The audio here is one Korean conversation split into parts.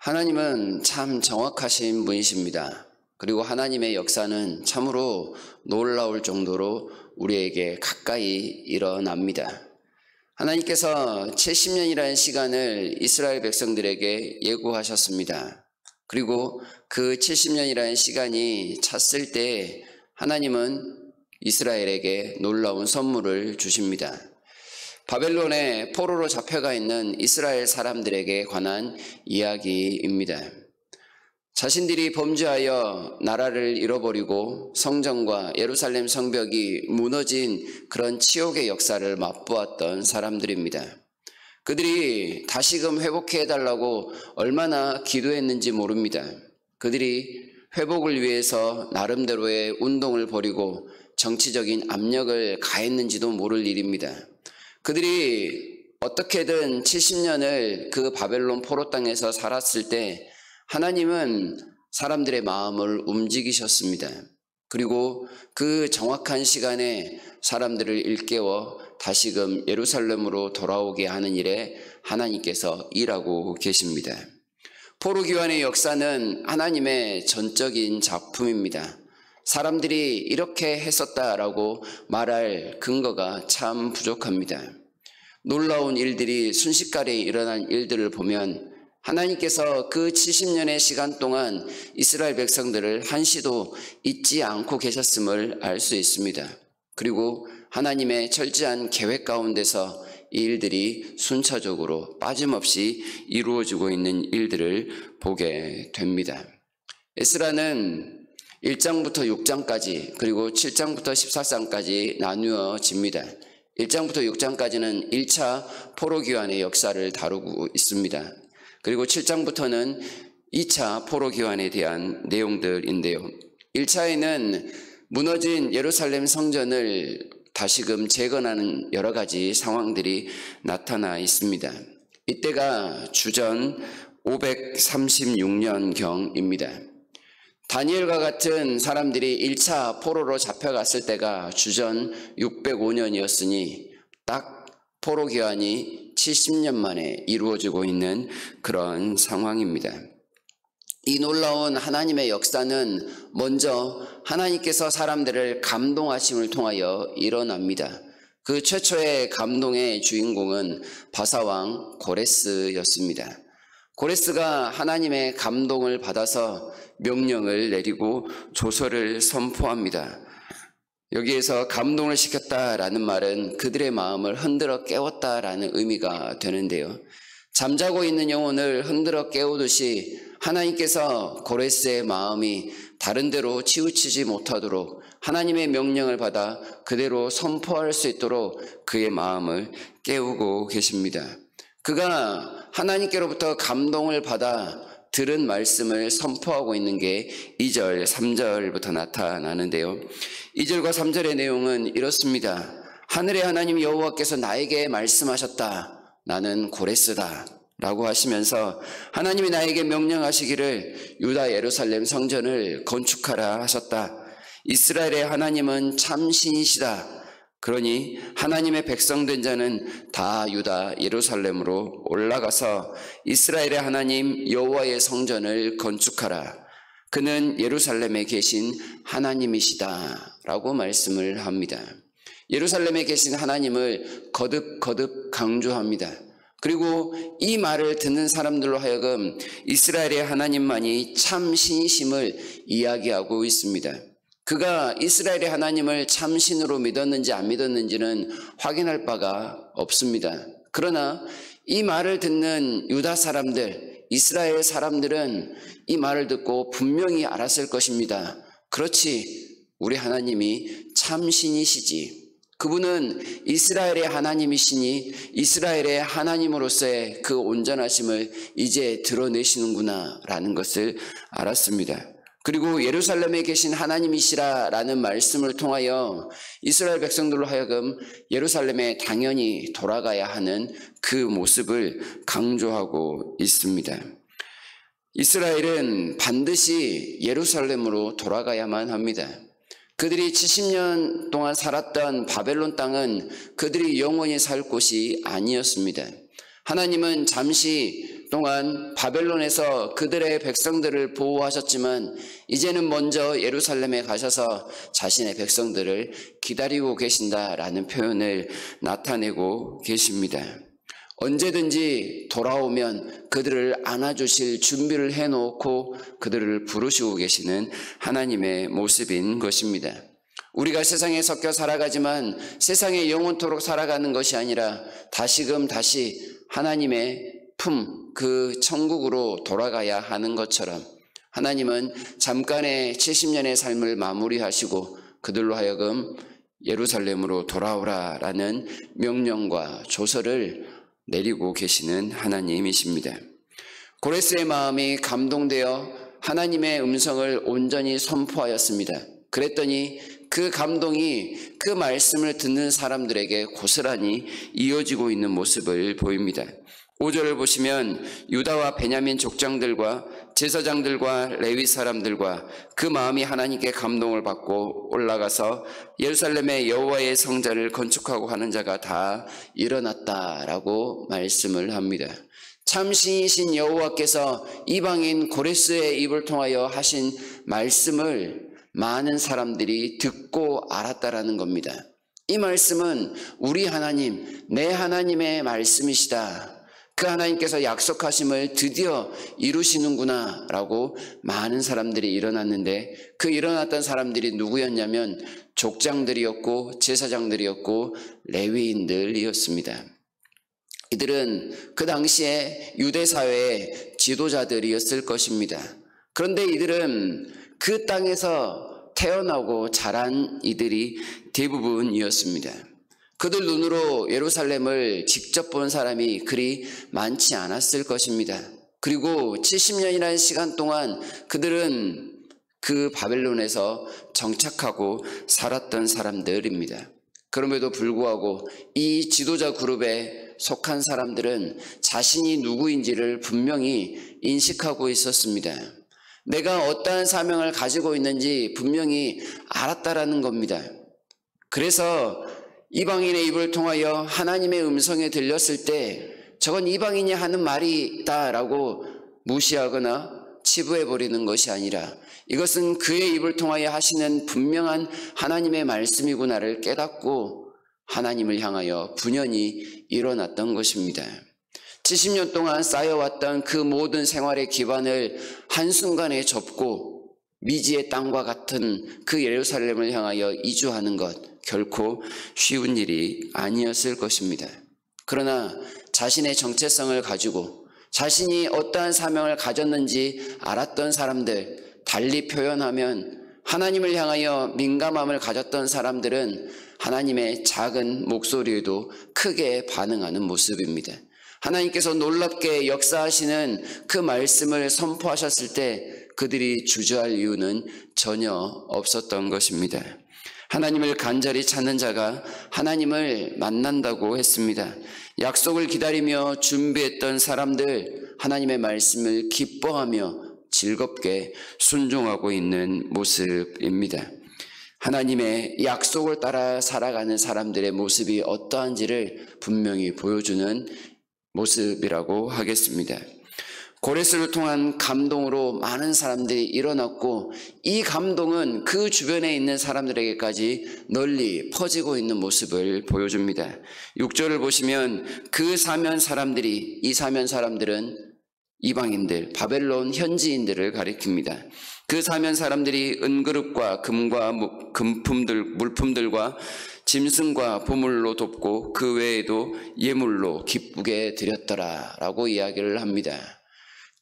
하나님은 참 정확하신 분이십니다. 그리고 하나님의 역사는 참으로 놀라울 정도로 우리에게 가까이 일어납니다. 하나님께서 70년이라는 시간을 이스라엘 백성들에게 예고하셨습니다. 그리고 그 70년이라는 시간이 찼을 때 하나님은 이스라엘에게 놀라운 선물을 주십니다. 바벨론의 포로로 잡혀가 있는 이스라엘 사람들에게 관한 이야기입니다. 자신들이 범죄하여 나라를 잃어버리고 성전과 예루살렘 성벽이 무너진 그런 치욕의 역사를 맛보았던 사람들입니다. 그들이 다시금 회복해달라고 얼마나 기도했는지 모릅니다. 그들이 회복을 위해서 나름대로의 운동을 벌이고 정치적인 압력을 가했는지도 모를 일입니다. 그들이 어떻게든 70년을 그 바벨론 포로 땅에서 살았을 때 하나님은 사람들의 마음을 움직이셨습니다. 그리고 그 정확한 시간에 사람들을 일깨워 다시금 예루살렘으로 돌아오게 하는 일에 하나님께서 일하고 계십니다. 포로기환의 역사는 하나님의 전적인 작품입니다. 사람들이 이렇게 했었다라고 말할 근거가 참 부족합니다. 놀라운 일들이 순식간에 일어난 일들을 보면 하나님께서 그 70년의 시간 동안 이스라엘 백성들을 한시도 잊지 않고 계셨음을 알 수 있습니다. 그리고 하나님의 철저한 계획 가운데서 이 일들이 순차적으로 빠짐없이 이루어지고 있는 일들을 보게 됩니다. 에스라는 1장부터 6장까지 그리고 7장부터 14장까지 나누어집니다. 1장부터 6장까지는 1차 포로기환의 역사를 다루고 있습니다. 그리고 7장부터는 2차 포로기환에 대한 내용들인데요. 1차에는 무너진 예루살렘 성전을 다시금 재건하는 여러 가지 상황들이 나타나 있습니다. 이때가 주전 536년경입니다. 다니엘과 같은 사람들이 1차 포로로 잡혀갔을 때가 주전 605년이었으니 딱 포로기환이 70년 만에 이루어지고 있는 그런 상황입니다. 이 놀라운 하나님의 역사는 먼저 하나님께서 사람들을 감동하심을 통하여 일어납니다. 그 최초의 감동의 주인공은 바사왕 고레스였습니다. 고레스가 하나님의 감동을 받아서 명령을 내리고 조서를 선포합니다. 여기에서 감동을 시켰다라는 말은 그들의 마음을 흔들어 깨웠다라는 의미가 되는데요. 잠자고 있는 영혼을 흔들어 깨우듯이 하나님께서 고레스의 마음이 다른 데로 치우치지 못하도록 하나님의 명령을 받아 그대로 선포할 수 있도록 그의 마음을 깨우고 계십니다. 그가 하나님께로부터 감동을 받아 들은 말씀을 선포하고 있는 게 2절, 3절부터 나타나는데요. 2절과 3절의 내용은 이렇습니다. 하늘의 하나님 여호와께서 나에게 말씀하셨다. 나는 고레스다. 라고 하시면서 하나님이 나에게 명령하시기를 유다 예루살렘 성전을 건축하라 하셨다. 이스라엘의 하나님은 참 신이시다. 그러니 하나님의 백성된 자는 다 유다 예루살렘으로 올라가서 이스라엘의 하나님 여호와의 성전을 건축하라. 그는 예루살렘에 계신 하나님이시다 라고 말씀을 합니다. 예루살렘에 계신 하나님을 거듭 강조합니다. 그리고 이 말을 듣는 사람들로 하여금 이스라엘의 하나님만이 참 신이심을 이야기하고 있습니다. 그가 이스라엘의 하나님을 참신으로 믿었는지 안 믿었는지는 확인할 바가 없습니다. 그러나 이 말을 듣는 유다 사람들, 이스라엘 사람들은 이 말을 듣고 분명히 알았을 것입니다. 그렇지, 우리 하나님이 참신이시지. 그분은 이스라엘의 하나님이시니 이스라엘의 하나님으로서의 그 온전하심을 이제 드러내시는구나 라는 것을 알았습니다. 그리고 예루살렘에 계신 하나님이시라 라는 말씀을 통하여 이스라엘 백성들로 하여금 예루살렘에 당연히 돌아가야 하는 그 모습을 강조하고 있습니다. 이스라엘은 반드시 예루살렘으로 돌아가야만 합니다. 그들이 70년 동안 살았던 바벨론 땅은 그들이 영원히 살 곳이 아니었습니다. 하나님은 잠시 동안 바벨론에서 그들의 백성들을 보호하셨지만 이제는 먼저 예루살렘에 가셔서 자신의 백성들을 기다리고 계신다라는 표현을 나타내고 계십니다. 언제든지 돌아오면 그들을 안아주실 준비를 해놓고 그들을 부르시고 계시는 하나님의 모습인 것입니다. 우리가 세상에 섞여 살아가지만 세상에 영원토록 살아가는 것이 아니라 다시금 다시 하나님의 품, 그 천국으로 돌아가야 하는 것처럼 하나님은 잠깐의 70년의 삶을 마무리하시고 그들로 하여금 예루살렘으로 돌아오라라는 명령과 조서를 내리고 계시는 하나님이십니다. 고레스의 마음이 감동되어 하나님의 음성을 온전히 선포하였습니다. 그랬더니 그 감동이 그 말씀을 듣는 사람들에게 고스란히 이어지고 있는 모습을 보입니다. 5절을 보시면 유다와 베냐민 족장들과 제사장들과 레위 사람들과 그 마음이 하나님께 감동을 받고 올라가서 예루살렘의 여호와의 성전을 건축하고 하는 자가 다 일어났다라고 말씀을 합니다. 참 신이신 여호와께서 이방인 고레스의 입을 통하여 하신 말씀을 많은 사람들이 듣고 알았다라는 겁니다. 이 말씀은 우리 하나님, 내 하나님의 말씀이시다. 그 하나님께서 약속하심을 드디어 이루시는구나 라고 많은 사람들이 일어났는데 그 일어났던 사람들이 누구였냐면 족장들이었고 제사장들이었고 레위인들이었습니다. 이들은 그 당시에 유대사회의 지도자들이었을 것입니다. 그런데 이들은 그 땅에서 태어나고 자란 이들이 대부분이었습니다. 그들 눈으로 예루살렘을 직접 본 사람이 그리 많지 않았을 것입니다. 그리고 70년이라는 시간 동안 그들은 그 바벨론에서 정착하고 살았던 사람들입니다. 그럼에도 불구하고 이 지도자 그룹에 속한 사람들은 자신이 누구인지를 분명히 인식하고 있었습니다. 내가 어떠한 사명을 가지고 있는지 분명히 알았다라는 겁니다. 그래서 이방인의 입을 통하여 하나님의 음성에 들렸을 때 저건 이방인이 하는 말이다라고 무시하거나 치부해버리는 것이 아니라 이것은 그의 입을 통하여 하시는 분명한 하나님의 말씀이구나를 깨닫고 하나님을 향하여 분연히 일어났던 것입니다. 70년 동안 쌓여왔던 그 모든 생활의 기반을 한순간에 접고 미지의 땅과 같은 그 예루살렘을 향하여 이주하는 것 결코 쉬운 일이 아니었을 것입니다. 그러나 자신의 정체성을 가지고 자신이 어떠한 사명을 가졌는지 알았던 사람들, 달리 표현하면 하나님을 향하여 민감함을 가졌던 사람들은 하나님의 작은 목소리에도 크게 반응하는 모습입니다. 하나님께서 놀랍게 역사하시는 그 말씀을 선포하셨을 때 그들이 주저할 이유는 전혀 없었던 것입니다. 하나님을 간절히 찾는 자가 하나님을 만난다고 했습니다. 약속을 기다리며 준비했던 사람들, 하나님의 말씀을 기뻐하며 즐겁게 순종하고 있는 모습입니다. 하나님의 약속을 따라 살아가는 사람들의 모습이 어떠한지를 분명히 보여주는 모습이라고 하겠습니다. 고레스를 통한 감동으로 많은 사람들이 일어났고 이 감동은 그 주변에 있는 사람들에게까지 널리 퍼지고 있는 모습을 보여줍니다. 6절을 보시면 그 사면 사람들이, 이 사면 사람들은 이방인들, 바벨론 현지인들을 가리킵니다. 그 사면 사람들이 은그릇과 금과 물품들과 짐승과 보물로 돕고 그 외에도 예물로 기쁘게 드렸더라 라고 이야기를 합니다.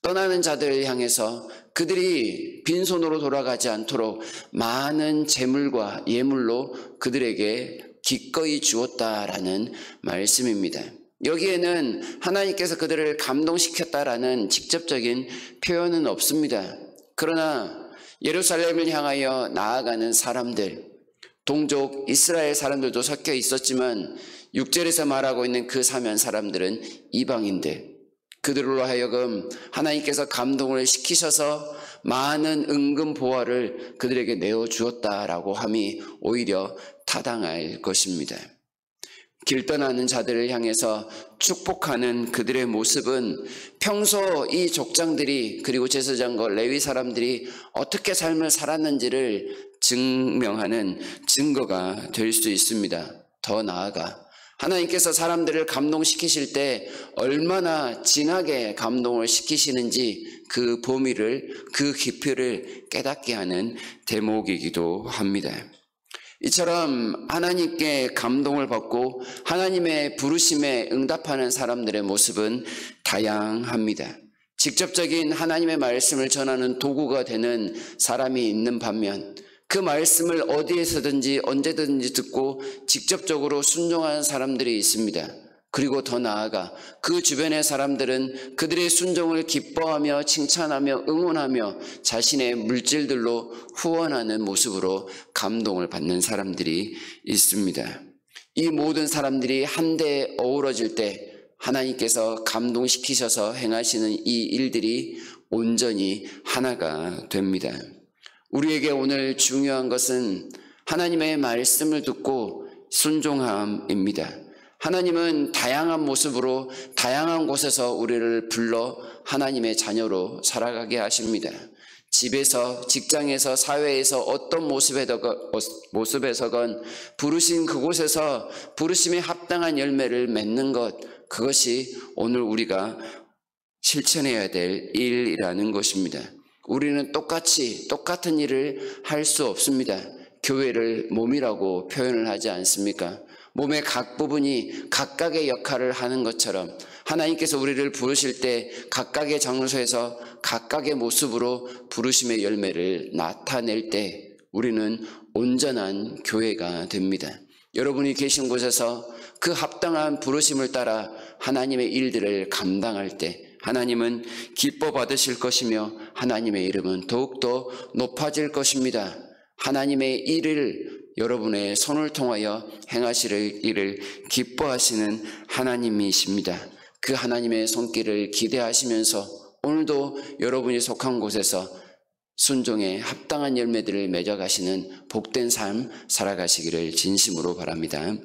떠나는 자들을 향해서 그들이 빈손으로 돌아가지 않도록 많은 재물과 예물로 그들에게 기꺼이 주었다라는 말씀입니다. 여기에는 하나님께서 그들을 감동시켰다라는 직접적인 표현은 없습니다. 그러나 예루살렘을 향하여 나아가는 사람들, 동족 이스라엘 사람들도 섞여 있었지만 6절에서 말하고 있는 그 사면 사람들은 이방인들, 그들로 하여금 하나님께서 감동을 시키셔서 많은 은금 보화를 그들에게 내어주었다라고 함이 오히려 타당할 것입니다. 길 떠나는 자들을 향해서 축복하는 그들의 모습은 평소 이 족장들이 그리고 제사장과 레위 사람들이 어떻게 삶을 살았는지를 증명하는 증거가 될 수 있습니다. 더 나아가 하나님께서 사람들을 감동시키실 때 얼마나 진하게 감동을 시키시는지 그 범위를, 그 깊이를 깨닫게 하는 대목이기도 합니다. 이처럼 하나님께 감동을 받고 하나님의 부르심에 응답하는 사람들의 모습은 다양합니다. 직접적인 하나님의 말씀을 전하는 도구가 되는 사람이 있는 반면 그 말씀을 어디에서든지 언제든지 듣고 직접적으로 순종하는 사람들이 있습니다. 그리고 더 나아가 그 주변의 사람들은 그들의 순종을 기뻐하며 칭찬하며 응원하며 자신의 물질들로 후원하는 모습으로 감동을 받는 사람들이 있습니다. 이 모든 사람들이 한데 어우러질 때 하나님께서 감동시키셔서 행하시는 이 일들이 온전히 하나가 됩니다. 우리에게 오늘 중요한 것은 하나님의 말씀을 듣고 순종함입니다. 하나님은 다양한 모습으로 다양한 곳에서 우리를 불러 하나님의 자녀로 살아가게 하십니다. 집에서, 직장에서, 사회에서 어떤 모습에서건 부르신 그곳에서 부르심에 합당한 열매를 맺는 것, 그것이 오늘 우리가 실천해야 될 일이라는 것입니다. 우리는 똑같은 일을 할 수 없습니다. 교회를 몸이라고 표현을 하지 않습니까? 몸의 각 부분이 각각의 역할을 하는 것처럼 하나님께서 우리를 부르실 때 각각의 장소에서 각각의 모습으로 부르심의 열매를 나타낼 때 우리는 온전한 교회가 됩니다. 여러분이 계신 곳에서 그 합당한 부르심을 따라 하나님의 일들을 감당할 때 하나님은 기뻐 받으실 것이며 하나님의 이름은 더욱더 높아질 것입니다. 하나님의 일을 여러분의 손을 통하여 행하실 일을 기뻐하시는 하나님이십니다. 그 하나님의 손길을 기대하시면서 오늘도 여러분이 속한 곳에서 순종에 합당한 열매들을 맺어가시는 복된 삶 살아가시기를 진심으로 바랍니다.